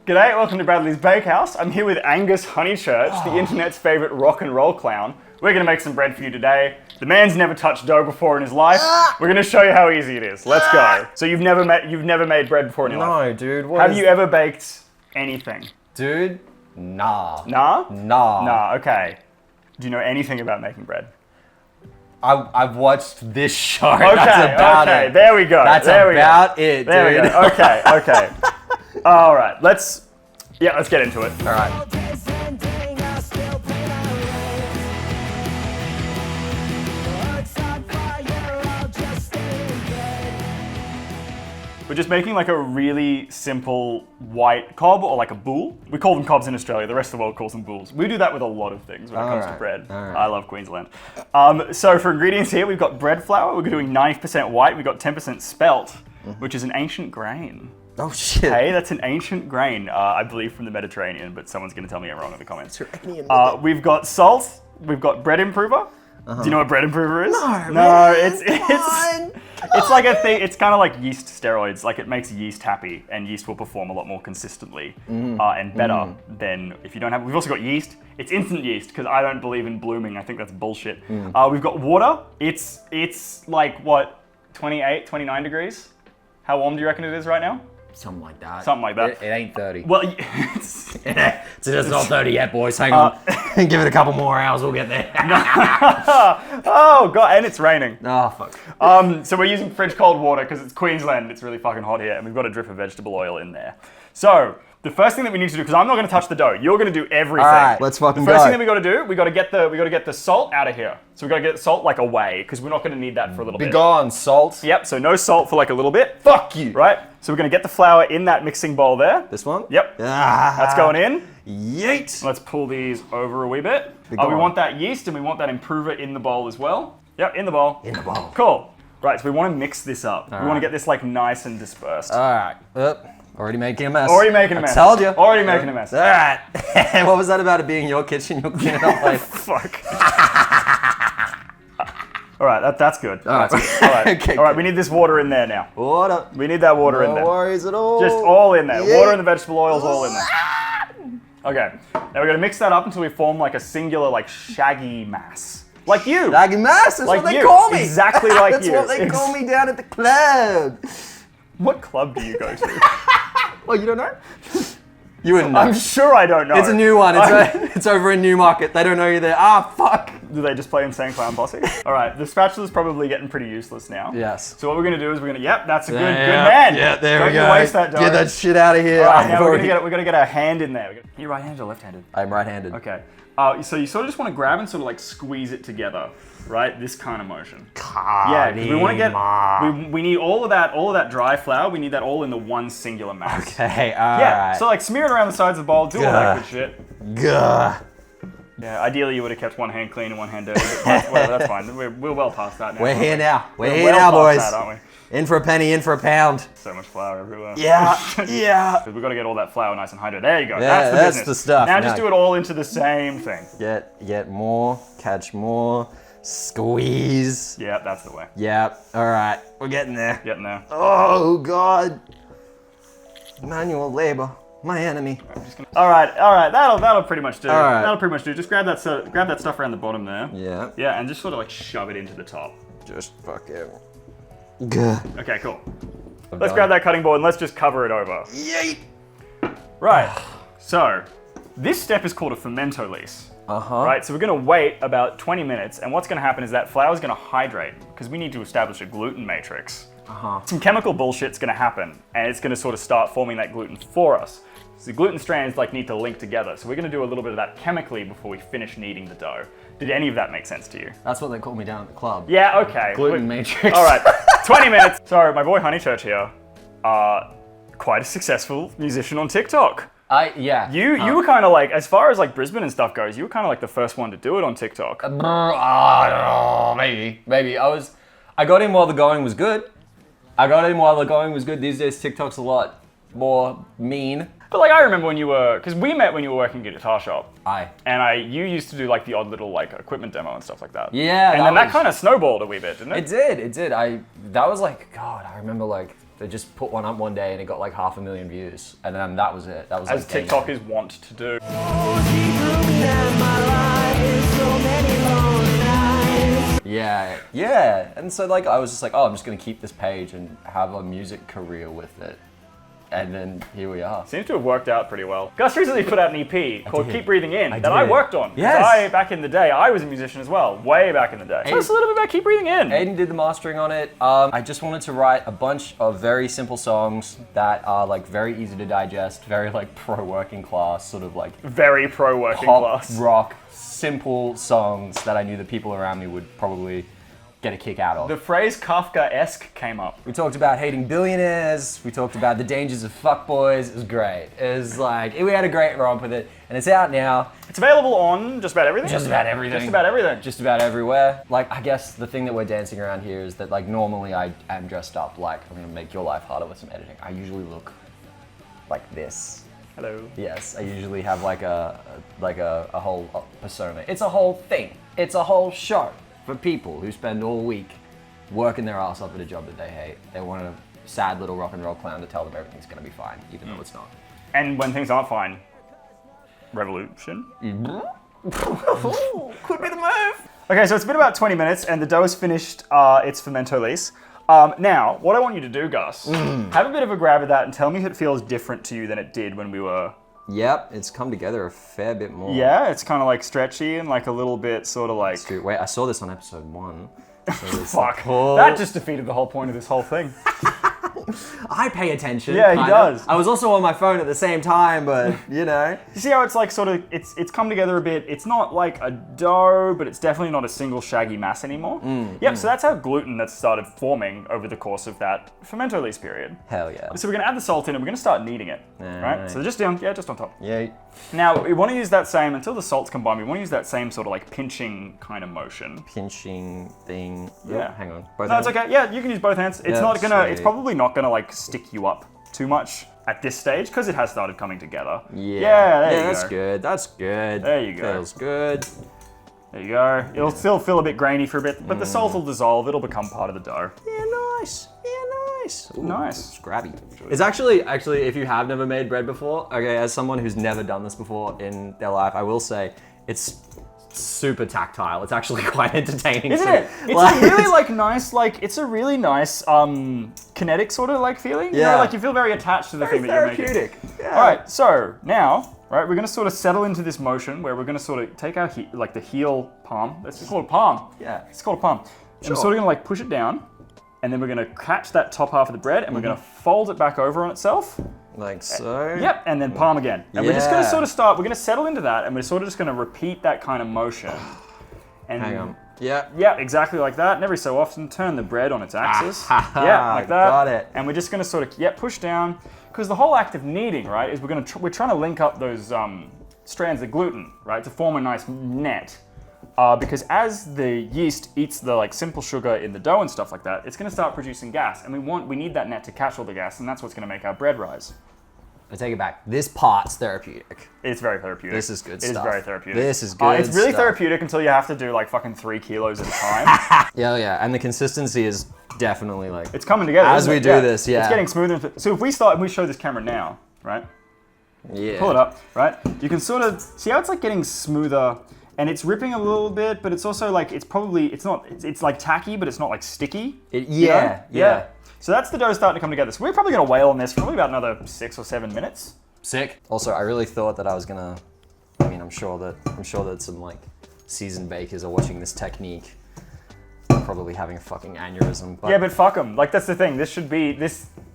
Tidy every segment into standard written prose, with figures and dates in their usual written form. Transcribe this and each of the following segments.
G'day, welcome to Bradley's Bakehouse. I'm here with Angus Honeychurch, the internet's favourite rock and roll clown. We're going to make some bread for you today. The man's never touched dough before in his life. We're going to show you how easy it is. Let's go. So you've never made bread before in your life? No, dude. Have you ever baked anything? Dude, nah. Nah? Nah. Nah, okay. Do you know anything about making bread? I've watched this show. Okay, That's about it. There we go. That's about it, dude. There we go. Okay. All right, let's get into it. All right. We're just making like a really simple white Cobb or like a Boule. We call them Cobbs in Australia. The rest of the world calls them Boules. We do that with a lot of things when it comes to bread. I love Queensland. So for ingredients here, we've got bread flour. We're doing 90% white. We've got 10% spelt, which is an ancient grain. Oh shit. Hey, that's an ancient grain, I believe from the Mediterranean, but someone's going to tell me I'm wrong in the comments. We've got salt. We've got bread improver. Do you know what bread improver is? No, it's like a thing. It's kind of like yeast steroids. Like it makes yeast happy, and yeast will perform a lot more consistently and better than if you don't have. We've also got yeast. It's instant yeast because I don't believe in blooming. I think that's bullshit. We've got water. It's like what, 28, 29 degrees? How warm do you reckon it is right now? Something like that. Something like that. It ain't 30. Well, it's not 30 yet, boys. Hang on. Give it a couple more hours, we'll get there. Oh god, and it's raining. Oh fuck. So we're using fridge cold water because it's Queensland. It's really fucking hot here, and we've got a drip of vegetable oil in there. So the first thing that we need to do, because I'm not going to touch the dough, you're going to do everything. All right, let's fucking go. The first thing that we got to do, we got to get the salt out of here. So we got to get the salt like away because we're not going to need that for a little bit. Be gone, salt. Yep. So no salt for like a little bit. Fuck you. Right. So we're going to get the flour in that mixing bowl there. This one? Yep. That's going in. Yeet. Let's pull these over a wee bit. We want that yeast and we want that improver in the bowl as well. Yep, in the bowl. In the bowl. Cool. Right, so we want to mix this up. All we want to get this like nice and dispersed. All right. Already making a mess. Already making a mess. I told you. Already making a mess. All right. What was that about it being your kitchen? You're cleaning up like... Fuck. All right, that's good. All right. All right. Okay, all right, we need this water in there now. Water. We need that water in there. No worries at all. Just all in there. Yeah. Water and the vegetable oil's all in there. Okay, now we're gonna mix that up until we form like a singular like shaggy mass. Like you. Shaggy mass, that's like what they you. call me. Exactly like that's you. That's what they call me down at the club. What club do you go to? Oh, you don't know? You wouldn't know. I'm sure I don't know. It's a new one. It's over in Newmarket. They don't know you're there. Ah, fuck. Do they just play Insane Clown Posse? All right, the spatula's probably getting pretty useless now. Yes. So what we're gonna do is yep, that's a good man. Yeah, there don't we go. Waste that dough. Get that shit out of here. All right, now we're gonna get our hand in there. Are you right-handed or left-handed? I'm right-handed. Okay. So you sort of just want to grab and sort of like squeeze it together, right? This kind of motion. Yeah, 'cause we want to get. We need all of that dry flour. We need that all in the one singular mass. Okay. All right. So like smear it around the sides of the bowl. Do all that good shit. Gah. Yeah. Ideally, you would have kept one hand clean and one hand dirty. But whatever, that's fine. We're well past that now. We're here now. We're here well now, boys. Past that, aren't we? In for a penny, in for a pound. So much flour everywhere. Yeah, yeah. We've got to get all that flour nice and hydrated. There you go. Yeah, that's the stuff. Now just do it all into the same thing. Get more, catch more, squeeze. Yeah, that's the way. Yep. All right, we're getting there. Getting there. Oh God. Manual labor, my enemy. All right. That'll pretty much do. All right. That'll pretty much do. Just grab that stuff around the bottom there. Yeah. Yeah, and just sort of like shove it into the top. Just fuck it. Gah. Okay, cool. Let's grab that cutting board and let's just cover it over. Yeet. Right. So, this step is called a fermentolyse. Right, so we're going to wait about 20 minutes, and what's going to happen is that flour is going to hydrate because we need to establish a gluten matrix. Some chemical bullshit's going to happen, and it's going to sort of start forming that gluten for us. So the gluten strands like need to link together, so we're going to do a little bit of that chemically before we finish kneading the dough. Did any of that make sense to you? That's what they call me down at the club. Yeah, okay. Gluten matrix. All right, 20 minutes. So my boy Honeychurch here, quite a successful musician on TikTok. Yeah. You were kind of like, as far as like Brisbane and stuff goes, you were kind of like the first one to do it on TikTok. I don't know, maybe. I got in while the going was good. These days TikTok's a lot more mean. But like I remember when you were, because we met when you were working at a guitar shop. Aye. And you used to do like the odd little like equipment demo and stuff like that. Yeah. And then that kind of snowballed a wee bit, didn't it? It did. That was like, God, I remember like They just put one up one day and it got like 500,000 views, and then that was it. That was As like TikTokers want to do. Yeah. And so like I was just like, oh, I'm just gonna keep this page and have a music career with it. And then here we are. Seems to have worked out pretty well. Gus recently put out an EP called Keep Breathing In that I worked on. Yes. Back in the day, I was a musician as well, way back in the day. Tell us a little bit about Keep Breathing In. Aiden did the mastering on it. I just wanted to write a bunch of very simple songs that are like very easy to digest, very like pro-working class, sort of like very pro-working pop, class. rock, simple songs that I knew the people around me would probably get a kick out of. The phrase Kafka-esque came up. We talked about hating billionaires. We talked about the dangers of fuckboys. It was great. It was like, we had a great romp with it, and it's out now. It's available on just about everything? Just about everything. Just about everything. Just about everywhere. Like, I guess the thing that we're dancing around here is that, like, normally I am dressed up like I'm gonna make your life harder with some editing. I usually look like this. Hello. Yes, I usually have like a whole persona. It's a whole thing. It's a whole show for people who spend all week working their ass off at a job that they hate. They want a sad little rock and roll clown to tell them everything's gonna be fine, even though it's not. And when things aren't fine, revolution? Could be the move. Okay, so it's been about 20 minutes and the dough is finished its Fermentolyse. Now, what I want you to do, Gus, have a bit of a grab at that and tell me if it feels different to you than it did when we were... Yep, it's come together a fair bit more. Yeah, it's kind of like stretchy and like a little bit sort of like... Wait, I saw this on episode 1. So Fuck, that just defeated the whole point of this whole thing. I pay attention. Yeah, he does. I was also on my phone at the same time, but you know. You see how it's like sort of, it's come together a bit. It's not like a dough, but it's definitely not a single shaggy mass anymore. So that's how gluten that started forming over the course of that Fermentolyse period. Hell yeah. So we're gonna add the salt in and we're gonna start kneading it, right? So just on top. Yeah. Now, we wanna use that same, until the salt's combined, we wanna use that same sort of like pinching kind of motion. Pinching thing. Yeah. Hang on. Both hands? It's okay. Yeah, you can use both hands. It's not gonna, it's probably not gonna like stick you up too much at this stage because it has started coming together. Yeah, that's good. That's good. There you go. Feels good. There you go. It'll still feel a bit grainy for a bit, but the salt will dissolve. It'll become part of the dough. Yeah, nice. Ooh, nice. Scrabby. It's actually, if you have never made bread before, okay, as someone who's never done this before in their life, I will say it's super tactile. It's actually quite entertaining. Isn't it? It's a really like nice, like it's a really nice kinetic sort of like feeling. Yeah. You know, like you feel very attached to the thing that you're making. Yeah. All right, so now, right, we're gonna sort of settle into this motion where we're gonna sort of take our the heel palm. It's called a palm. Yeah. It's called a palm. And we're sort of gonna like push it down, and then we're gonna catch that top half of the bread, and we're gonna fold it back over on itself. Like so. Yep, and then palm again. And we're just gonna sort of start, we're gonna settle into that, and we're sort of just gonna repeat that kind of motion. And hang on. Yeah. Yeah, exactly like that. And every so often, turn the bread on its axis. Yeah, like that. Got it. And we're just gonna sort of, push down. Because the whole act of kneading, right, is we're trying to link up those strands of gluten, right, to form a nice net. Because as the yeast eats the like simple sugar in the dough and stuff like that, it's going to start producing gas, and we need that net to catch all the gas, and that's what's going to make our bread rise. I take it back. This part's therapeutic. It's very therapeutic. This is good stuff. It is very therapeutic. This is good It's really stuff. therapeutic until you have to do like fucking 3 kilos at a time. Yeah, and the consistency is definitely like... It's coming together. As we do this, yeah. It's getting smoother. So if we start and we show this camera now, right? Yeah. Pull it up, right? You can sort of see how it's like getting smoother. And it's ripping a little bit, but it's also like, it's like tacky, but it's not like sticky. Yeah. So that's the dough starting to come together. So we're probably gonna whale on this for probably about another 6 or 7 minutes. Sick. Also, I really thought that I was gonna, I'm sure that some like seasoned bakers are watching this technique, probably having a fucking aneurysm. But... Yeah, but fuck them. Like that's the thing. This should be,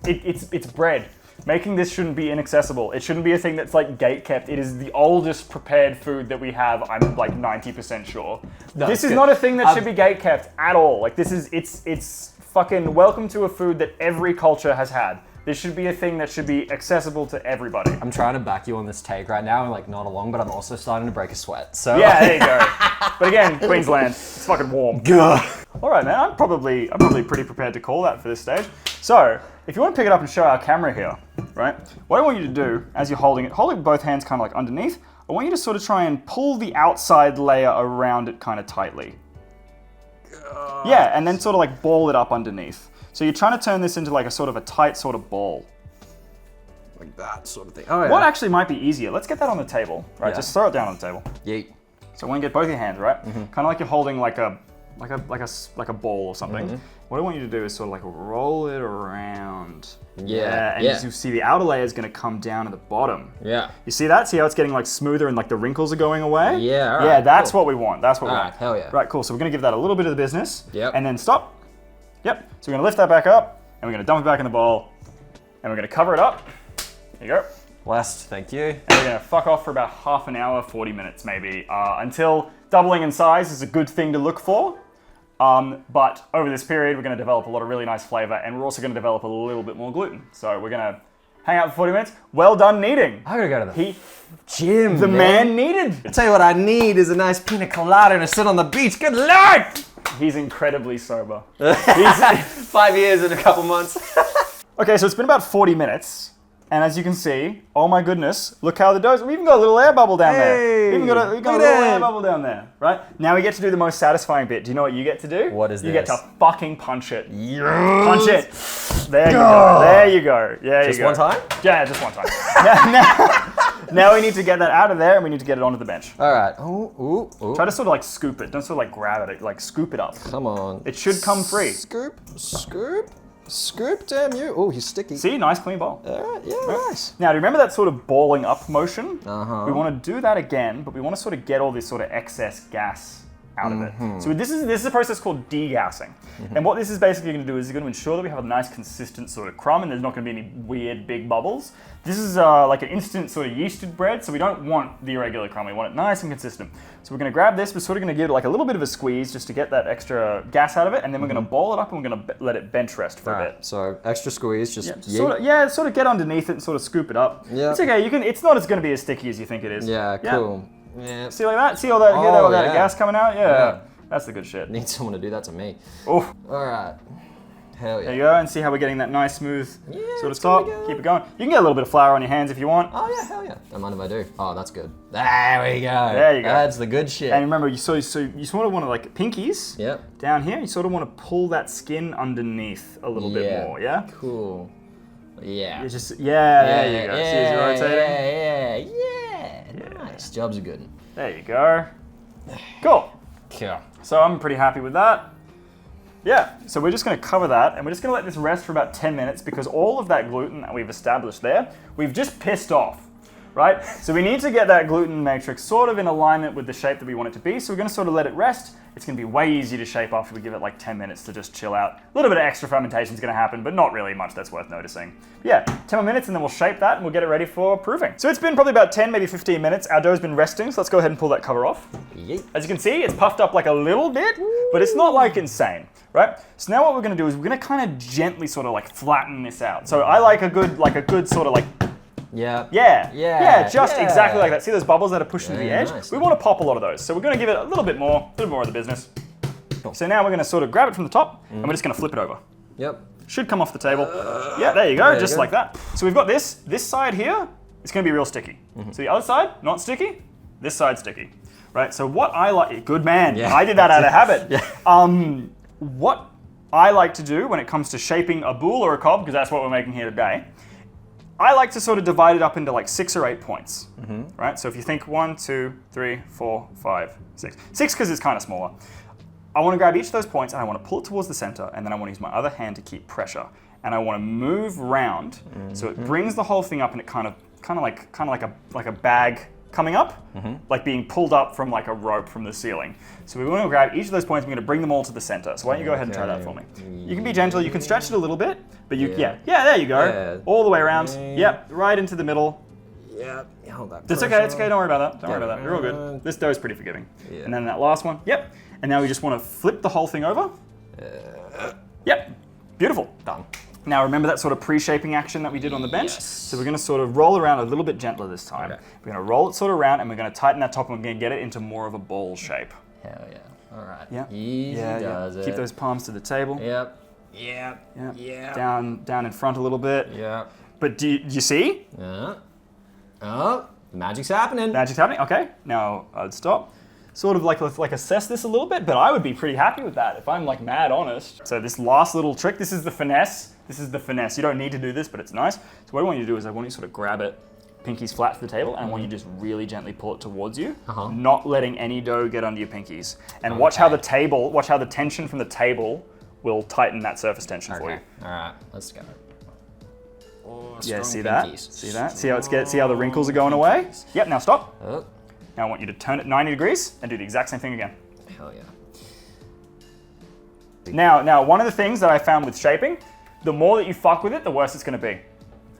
it's bread. Making this shouldn't be inaccessible. It shouldn't be a thing that's like gate kept. It is the oldest prepared food that we have, I'm like 90% sure. No, this is not a thing that should be gate kept at all. Like this is, it's fucking welcome to a food that every culture has had. This should be a thing that should be accessible to everybody. I'm trying to back you on this take right now and like nod along, but I'm also starting to break a sweat. So yeah, there you go. But again, Queensland, it's fucking warm. All right, man. I'm probably pretty prepared to call that for this stage. So if you want to pick it up and show our camera here, right? What I want you to do as you're holding it with both hands kind of like underneath. I want you to sort of try and pull the outside layer around it kind of tightly. Yeah, and then sort of like ball it up underneath. So you're trying to turn this into like a sort of a tight sort of ball. Like that sort of thing. Oh, yeah. What actually might be easier? Let's get that on the table, right? Yeah. Just throw it down on the table. Yeet. So I want to get both your hands, right? Kind of like you're holding like a ball or something. What I want you to do is sort of like roll it around. And as you see, the outer layer is going to come down to the bottom. Yeah. You see that? See how it's getting like smoother and like the wrinkles are going away? Yeah, all right, yeah, that's cool. what we want. That's what we want. All right, hell yeah. Right, cool. So we're going to give that a little bit of the business. Yep. And then stop. Yep. So we're going to lift that back up and we're going to dump it back in the bowl and we're going to cover it up. There you go. Blessed, thank you. And we're going to fuck off for about half an hour, 40 minutes maybe, until doubling in size is a good thing to look for. But over this period, we're going to develop a lot of really nice flavor, and we're also going to develop a little bit more gluten. So we're going to hang out for 40 minutes. Well done kneading. I gotta go to the gym. The man needed. I'll tell you what I need is a nice pina colada and a sit on the beach. Good Lord! He's incredibly sober. 5 years and a couple months. Okay, so it's been about 40 minutes. And as you can see, oh my goodness, look how the dough's, we even got a little air bubble down there. We even got a little air bubble down there, right? Now we get to do the most satisfying bit. Do you know what you get to do? What is this? You get to fucking punch it. Yes. Punch it. There you go. There you go. Yeah, Just one time? Yeah, just one time. now we need to get that out of there and we need to get it onto the bench. All right. Ooh. Try to sort of like scoop it. Don't sort of like grab it. Like scoop it up. Come on. It should come free. Scoop, damn you. Oh, he's sticky. See, nice clean bowl. All right, yeah, nice. Now, do you remember that sort of balling up motion? Uh-huh. We want to do that again, but we want to sort of get all this sort of excess gas out of it. So this is a process called degassing. And what this is basically going to do is it's going to ensure that we have a nice consistent sort of crumb and there's not going to be any weird big bubbles. This is like an instant sort of yeasted bread, so we don't want the irregular crumb. We want it nice and consistent. So we're going to grab this, we're sort of going to give it like a little bit of a squeeze just to get that extra gas out of it, and then we're going to ball it up and we're going to let it bench rest for a bit. So extra squeeze, just sort of get underneath it and sort of scoop it up. Yeah. It's okay. It's not going to be as sticky as you think it is. Yeah, cool. Yeah. See like that? See all that? Hear all that gas coming out? Yeah. That's the good shit. Need someone to do that to me. Oh. All right. Hell yeah. There you go, and see how we're getting that nice smooth sort of top. Keep it going. You can get a little bit of flour on your hands if you want. Oh yeah, hell yeah. Don't mind if I do. Oh, that's good. There we go. There you go. That's the good shit. And remember, you sort of want to like pinkies. Yep. Down here, you sort of want to pull that skin underneath a little bit more. Yeah. Cool. Yeah. You just there you go. See as you're rotating. Yeah. Nice. Jobs are good. There you go. Cool. Yeah. So I'm pretty happy with that. Yeah, so we're just going to cover that and we're just going to let this rest for about 10 minutes because all of that gluten that we've established there, we've just pissed off, right? So we need to get that gluten matrix sort of in alignment with the shape that we want it to be. So we're going to sort of let it rest. It's going to be way easier to shape after we give it like 10 minutes to just chill out. A little bit of extra fermentation is going to happen, but not really much that's worth noticing. Yeah, 10 more minutes and then we'll shape that and we'll get it ready for proving. So it's been probably about 10, maybe 15 minutes. Our dough's been resting, so let's go ahead and pull that cover off. Yeet. As you can see, it's puffed up like a little bit, but it's not like insane, right? So now what we're going to do is we're going to kind of gently sort of like flatten this out. So I like a good sort of like exactly like that. See those bubbles that are pushed into the edge? Nice. We want to pop a lot of those. So we're going to give it a little bit more of the business. Cool. So now we're going to sort of grab it from the top and we're just going to flip it over. Yep. Should come off the table. Yeah, there you go, just like that. So we've got this side here, it's going to be real sticky. So the other side, not sticky. This side, sticky. Right, so what I like, good man, I did that out of habit. What I like to do when it comes to shaping a boule or a cob, because that's what we're making here today, I like to sort of divide it up into like 6 or 8 points, right? So if you think 1, 2, 3, 4, 5, 6. 6 because it's kind of smaller. I want to grab each of those points and I want to pull it towards the center, and then I want to use my other hand to keep pressure. And I want to move round so it brings the whole thing up, and it kind of like a bag coming up, like being pulled up from like a rope from the ceiling. So we want to grab each of those points, we're going to bring them all to the center. So why don't you go ahead and try that for me? You can be gentle, you can stretch it a little bit, but there you go. Yeah. All the way around. Yep, right into the middle. Yeah, hold that. It's okay, don't worry about that. Don't worry about that, you're all good. This dough is pretty forgiving. Yeah. And then that last one, yep. And now we just want to flip the whole thing over. Yep, beautiful. Done. Now remember that sort of pre-shaping action that we did on the bench? Yes. So we're going to sort of roll around a little bit gentler this time. Okay. We're going to roll it sort of around and we're going to tighten that top and we're going to get it into more of a ball shape. Hell yeah. All right. Yeah. Easy does it. Keep those palms to the table. Yep. Down in front a little bit. Yeah. But do you see? Yeah. Oh, magic's happening. Magic's happening. Okay. Now I'd stop. sort of like assess this a little bit, but I would be pretty happy with that if I'm like mad honest. So this last little trick, this is the finesse. You don't need to do this, but it's nice. So what I want you to do is I want you to sort of grab it, pinkies flat to the table, and I want you to just really gently pull it towards you, not letting any dough get under your pinkies. And watch how the tension from the table will tighten that surface tension for you. All right, let's go. Oh, yeah, see that? See that? See how the wrinkles are going away? Yep, now stop. Oh. Now I want you to turn it 90 degrees and do the exact same thing again. Hell yeah. Now, one of the things that I found with shaping, the more that you fuck with it, the worse it's gonna be.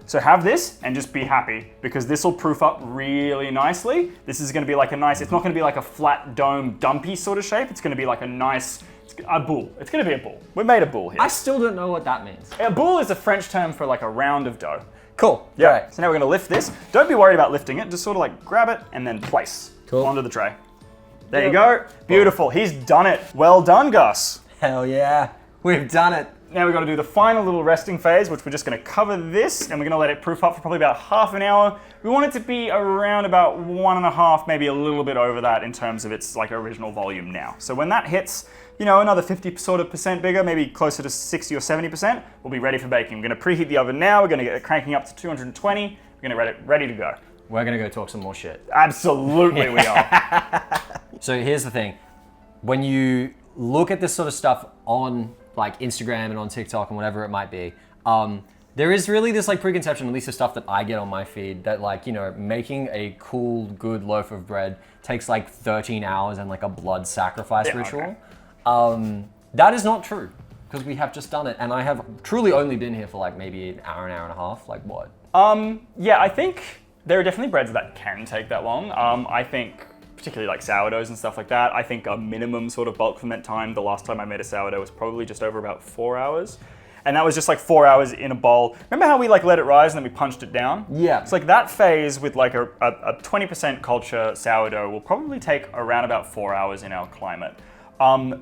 So have this and just be happy, because this will proof up really nicely. This is gonna be like a nice, it's not gonna be like a flat dome dumpy sort of shape. It's gonna be like a nice, a boule. It's gonna be a boule. We made a boule here. I still don't know what that means. A boule is a French term for like a round of dough. Cool. Yeah. Right. So now we're gonna lift this. Don't be worried about lifting it. Just sort of like grab it and then place onto the tray. There you go. Beautiful. He's done it. Well done, Gus. Hell yeah. We've done it. Now we've got to do the final little resting phase, which we're just going to cover this and we're going to let it proof up for probably about half an hour. We want it to be around about 1.5, maybe a little bit over that in terms of its like original volume now. So when that hits, you know, another 50% bigger, maybe closer to 60 or 70%, we'll be ready for baking. We're going to preheat the oven now. We're going to get it cranking up to 220. We're going to get it ready to go. We're going to go talk some more shit. Absolutely we are. So here's the thing. When you look at this sort of stuff on like Instagram and on TikTok and whatever it might be, there is really this like preconception, at least the stuff that I get on my feed, that like, you know, making a cool, good loaf of bread takes like 13 hours and like a blood sacrifice ritual. Okay. That is not true, because we have just done it, and I have truly only been here for like maybe an hour and a half. Like what? Yeah, I think there are definitely breads that can take that long. I think particularly like sourdoughs and stuff like that, I think a minimum sort of bulk ferment time, the last time I made a sourdough was probably just over about 4 hours. And that was just like 4 hours in a bowl. Remember how we like let it rise and then we punched it down? Yeah. It's like that phase with like a 20% culture sourdough will probably take around about 4 hours in our climate.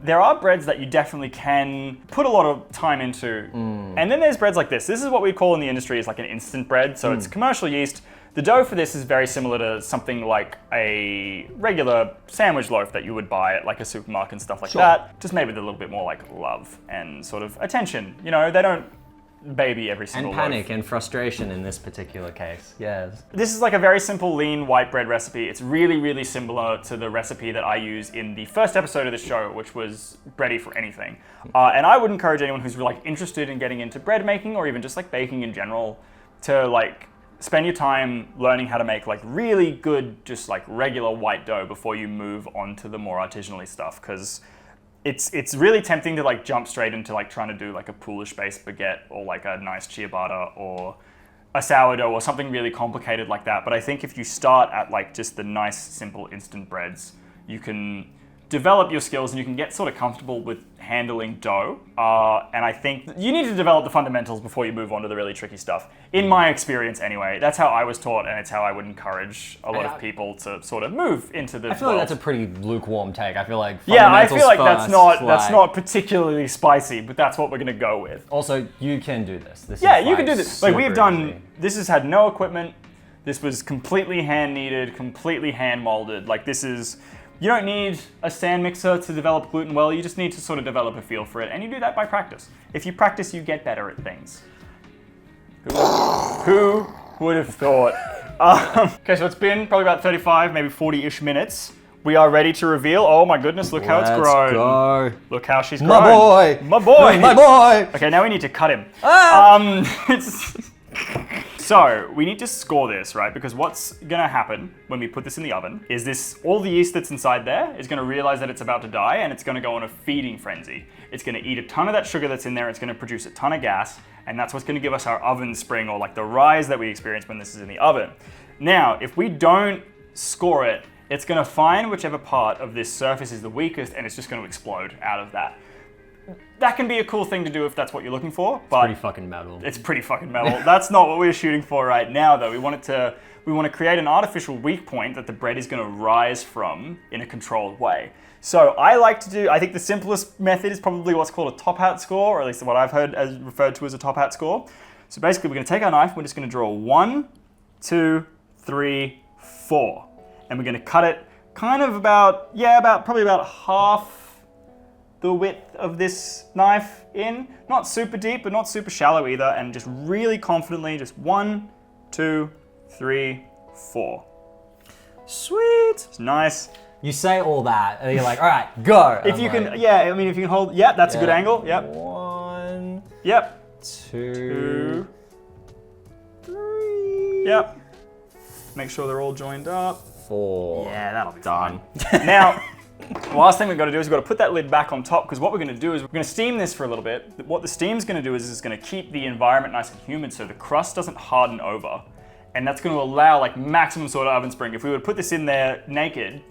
There are breads that you definitely can put a lot of time into. And then there's breads like this. This is what we call in the industry is like an instant bread. So it's commercial yeast. The dough for this is very similar to something like a regular sandwich loaf that you would buy at like a supermarket and stuff like that. Just maybe with a little bit more like love and sort of attention. You know, they don't baby every single loaf. And panic and frustration in this particular case, yes. This is like a very simple lean white bread recipe. It's really, really similar to the recipe that I use in the first episode of the show, which was Bready for Anything. And I would encourage anyone who's like interested in getting into bread making or even just like baking in general to like spend your time learning how to make like really good, just like regular white dough before you move on to the more artisanally stuff. Because it's really tempting to like jump straight into like trying to do like a Polish-based baguette or like a nice ciabatta or a sourdough or something really complicated like that. But I think if you start at like just the nice, simple instant breads, you can develop your skills and you can get sort of comfortable with handling dough. And I think you need to develop the fundamentals before you move on to the really tricky stuff. In my experience anyway, that's how I was taught, and it's how I would encourage a lot of people to sort of move into the I feel like that's a pretty lukewarm take. I feel like I feel like first, that's not particularly spicy, but that's what we're gonna go with. Also, you can do this. This yeah, is you can do this. Like we've done, easy. This has had no equipment. This was completely hand kneaded, completely hand molded. Like this is, you don't need a stand mixer to develop gluten well, you just need to sort of develop a feel for it, and you do that by practice. If you practice, you get better at things. Who would have thought? Okay, so it's been probably about 35, maybe 40-ish minutes. We are ready to reveal. Oh my goodness, look how it's grown. Go. Look how she's grown. My boy! My boy! My boy! Okay, now we need to cut him. So we need to score this, right? Because what's gonna happen when we put this in the oven is this, all the yeast that's inside there is gonna realize that it's about to die and it's gonna go on a feeding frenzy. It's gonna eat a ton of that sugar that's in there, it's gonna produce a ton of gas, and that's what's gonna give us our oven spring or like the rise that we experience when this is in the oven. Now, if we don't score it, it's gonna find whichever part of this surface is the weakest and it's just gonna explode out of that. That can be a cool thing to do if that's what you're looking for, but Pretty fucking metal. it's pretty fucking metal. That's not what we're shooting for right now, though. We want to create an artificial weak point that the bread is going to rise from in a controlled way. So I think the simplest method is probably what's called a top hat score, or at least what I've heard as referred to as a top hat score. So basically, we're going to take our knife, we're just going to draw 1, 2, 3, 4, and we're going to cut it kind of probably about half the width of this knife in. Not super deep, but not super shallow either. And just really confidently, just 1, 2, 3, 4. Sweet. It's nice. You say all that, and you're like, all right, go. If you can, I mean, if you can hold, that's a good angle. Yep. 1. Yep. 2. 3. Yep. Make sure they're all joined up. 4. Yeah, that'll be done. Now, the last thing we've got to do is we've got to put that lid back on top, because what we're going to do is we're going to steam this for a little bit. What the steam's going to do is it's going to keep the environment nice and humid so the crust doesn't harden over. And that's going to allow like maximum sort of oven spring. If we were to put this in there naked,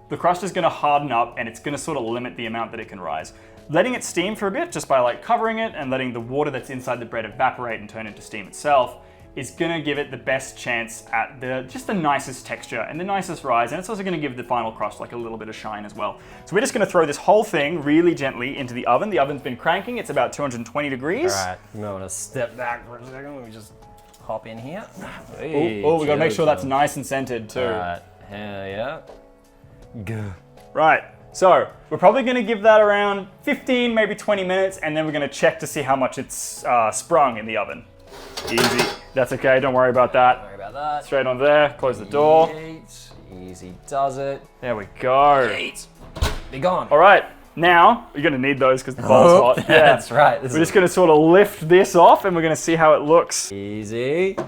the crust is going to harden up and it's going to sort of limit the amount that it can rise. Letting it steam for a bit, just by like covering it and letting the water that's inside the bread evaporate and turn into steam itself, is going to give it the best chance at just the nicest texture and the nicest rise. And it's also going to give the final crust like a little bit of shine as well. So we're just going to throw this whole thing really gently into the oven. The oven's been cranking. It's about 220 degrees. All right, I'm going to step back for a second. Let me just hop in here. Oh, we got to make sure that's nice and scented too. All right, hell yeah. Go. Right, so we're probably going to give that around 15, maybe 20 minutes, and then we're going to check to see how much it's sprung in the oven. Easy. That's okay, don't worry about that. Don't worry about that. Straight on there, close the door. Easy does it. There we go. Be gone. All right, now you're going to need those because the bowl's hot. Yeah, that's right. We're just going to sort of lift this off and we're going to see how it looks. Easy.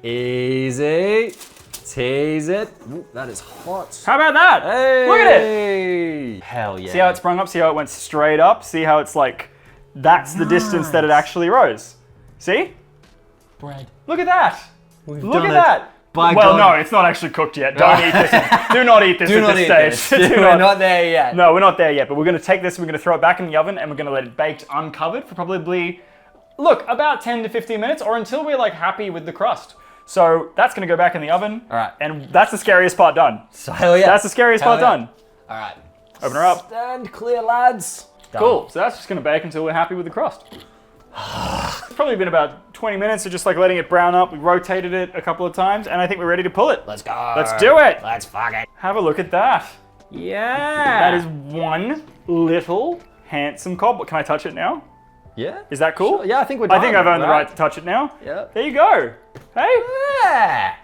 Easy. Tease it. Ooh, that is hot. How about that? Hey. Look at it. Hell yeah. See how it sprung up? See how it went straight up? See how it's like, that's the distance that it actually rose. See? Bread. Look at that. Look at that. By well, God. no, it's not actually cooked yet. Don't eat this. Do not eat this at this stage. We're not there yet. No, we're not there yet. But we're going to take this, we're going to throw it back in the oven, and we're going to let it bake uncovered for probably, look, about 10 to 15 minutes, or until we're like happy with the crust. So that's going to go back in the oven. All right. And that's the scariest part done. So, hell yeah. That's the scariest part done. All right. Open her up. Stand clear, lads. Done. Cool. So that's just going to bake until we're happy with the crust. It's probably been about 20 minutes of just like letting it brown up. We rotated it a couple of times, and I think we're ready to pull it. Let's go. Let's do it. Let's fuck it. Have a look at that. Yeah. That is one little handsome cob. Can I touch it now? Yeah. Is that cool? Sure. Yeah, I think we're done. I think I've earned the right to touch it now. Yeah. There you go. Hey. Yeah.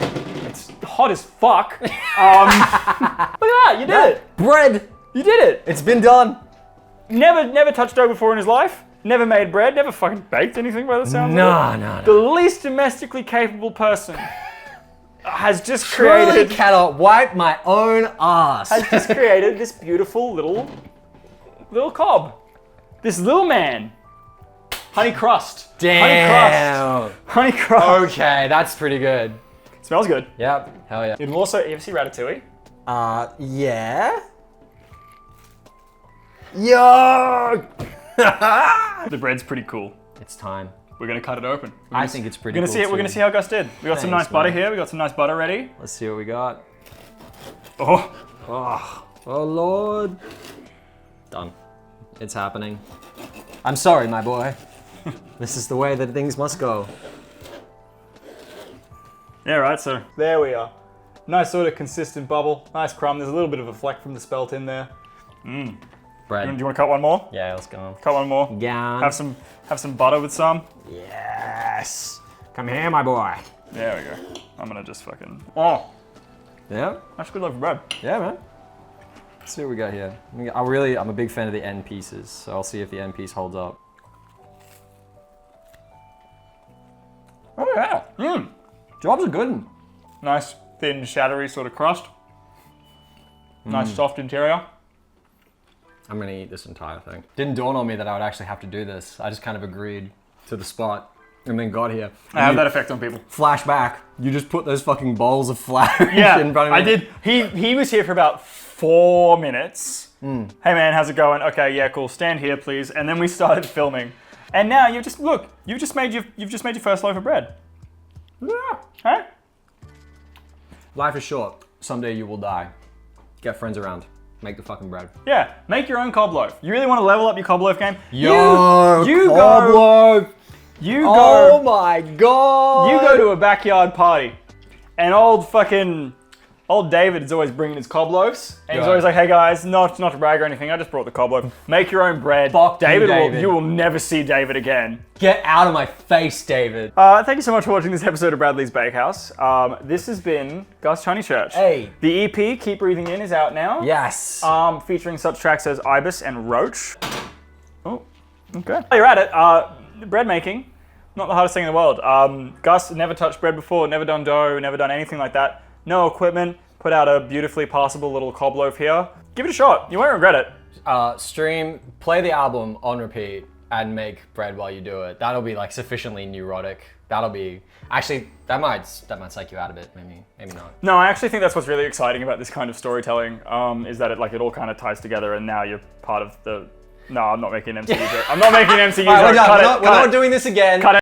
It's hot as fuck. Look at that. You did it. Bread. You did it. It's been done. Never touched dough before in his life. Never made bread. Never fucking baked anything by the sounds of it. No. The least domestically capable person has just Truly created. cannot wipe my own ass. Has just created this beautiful little cob. This little man. Honey crust. Damn. Honey crust. Okay, that's pretty good. Smells good. Yep. Hell yeah. It'll also, you ever see Ratatouille? Yeah. Yo. The bread's pretty cool. It's time. We're gonna cut it open. I think it's pretty We're gonna cool see it. We're gonna see how Gus did. We got some nice Thanks, butter man. here. We got some nice butter ready. Let's see what we got. Oh, Oh Lord. Done. It's happening. I'm sorry, my boy. This is the way that things must go. yeah, right. So there we are. Nice sort of consistent bubble. Nice crumb. There's a little bit of a fleck from the spelt in there. Bread. Do you want to cut one more? Yeah, let's go. Cut one more. Gown. Have some butter with some. Yes. Come here, my boy. There we go. I'm gonna just fucking. Oh, Yeah. that's a good loaf of bread. Yeah, man. Let's see what we got here. I'm a big fan of the end pieces, so I'll see if the end piece holds up. Oh yeah. Jobs are good. Nice thin, shattery sort of crust. Nice soft interior. I'm gonna eat this entire thing. Didn't dawn on me that I would actually have to do this. I just kind of agreed to the spot and then got here. I have that effect on people. Flashback. You just put those fucking bowls of flour Yeah, in front of me. I did. He was here for about 4 minutes. Hey man, how's it going? Okay, yeah, cool. Stand here, please. And then we started filming. And now you've just made your first loaf of bread. Yeah. Hey? Life is short. Someday you will die. Get friends around. Make the fucking bread. Yeah, make your own cob loaf. You really want to level up your cob loaf game? Yo, you cob go. loaf. You Oh go. my god. You go to a backyard party, and old fucking Old David is always bringing his Cobb loaves, and he's Right. always like, "Hey guys, not to brag or anything, I just brought the Cobb loaf. Make your own bread." Fuck you, David. You will never see David again. Get out of my face, David. Thank you so much for watching this episode of Bradley's Bakehouse. This has been Gus Honeychurch. Hey. The EP Keep Breathing In is out now. Yes. Featuring such tracks as Ibis and Roach. Oh, okay. While you're at it, bread making, not the hardest thing in the world. Gus never touched bread before, never done dough, never done anything like that. No equipment, put out a beautifully passable little Cobb loaf here. Give it a shot, you won't regret it. Stream, play the album on repeat and make bread while you do it. That'll be like sufficiently neurotic. That'll be, actually, that might psych you out a bit, maybe not. No, I actually think that's what's really exciting about this kind of storytelling, is that it all kind of ties together and now you're part of the... No, I'm not making an MCU joke. I'm not making an MCU joke. We're not doing this again. Cut it.